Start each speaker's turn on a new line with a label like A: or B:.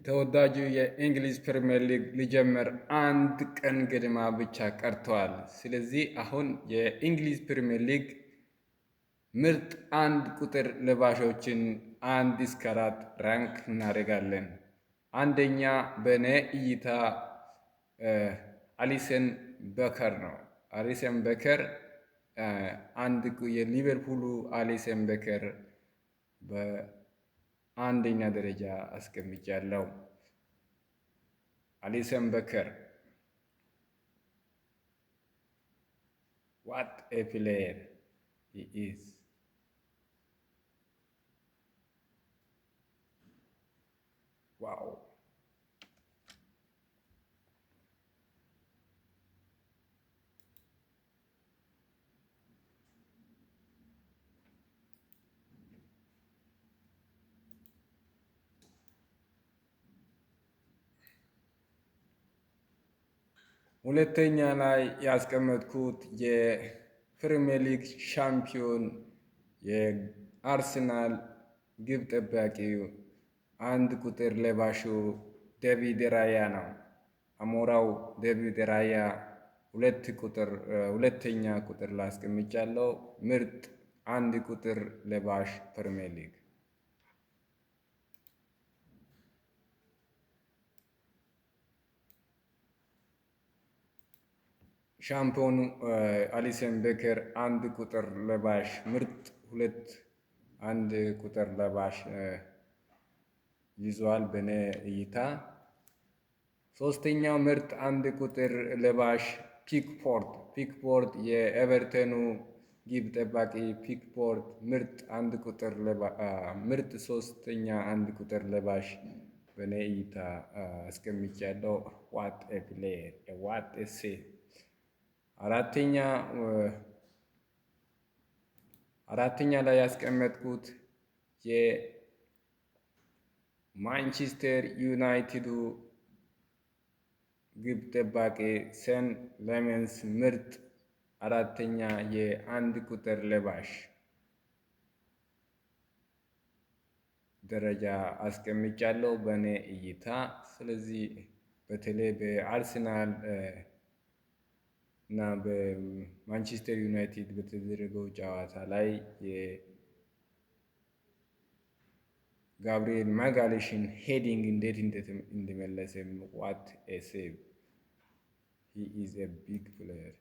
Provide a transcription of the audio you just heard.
A: ተወዳጁ የእንግሊዝ ፕሪምየር ሊግ ሊጀምር አንድ ቀን ገደማ ብቻ ቀርተዋል። ስለዚህ አሁን የእንግሊዝ ፕሪምየር ሊግ ምርጥ አንድ ቁጥር ለባሾችን 1 እስከ 4 ራንክ እናደርጋለን። አንደኛ በእኔ እይታ አሊሰን በከር ነው። አሊሰን በከር የሊቨርፑሉ አሊሰን በከር በአንደኛ ደረጃ አስቀምጫለሁ። አሊሰን በከር ዋት ኤ ፕሌየር ሂ ኢዝ። ዋው! ሁለተኛ ላይ ያስቀመጥኩት የፕሪሚየር ሊግ ሻምፒዮን የአርሰናል ግብ ጠባቂው 1 ቁጥር ለባሹ ዴቪድ ራያ ነው። አሞራው ዴቪድ ራያ ሁለተኛ ቁጥር ላይ አስቀምጫለሁ። ምርጥ 1 ቁጥር ለባሽ ፕሪሚየር ሊግ። ሻምፒዮኑ አሊሰን ቤከር 1 ቁጥር ለባሽ ምርጥ 1 ቁጥር ለባሽ ይዟል በኔ እይታ። ሶስተኛው ምርጥ 1 ቁጥር ለባሽ ፒክፎርድ የኤቨርተኑ ግብ ጠባቂ ፒክፎርድ ምርጥ ሶስተኛ 1 ቁጥር ለባሽ በኔ እይታ አስቀምጫለሁ። ዋት ኤ ፕሌየር ዋት ኤ ሴቭ። አራተኛ ላይ ያስቀመጥኩት የማንቸስተር ዩናይትዱ ግብ ጠባቂ ሰን ላመንስ ምርጥ 4ተኛ የ1 ቁጥር ለባሽ ደረጃ አስቀምጫለሁ በእኔ እይታ። ስለዚህ በተለይ በአርሰናል እና በማንቸስተር ዩናይትድ በተደረገው ጨዋታ ላይ የጋብሪኤል ማጋሌሽን ሄዲንግ እንዴት እንደመለሰ ዋት ኤ ሴቭ ሂ ኢዝ ኤ ቢግ ፕሌየር።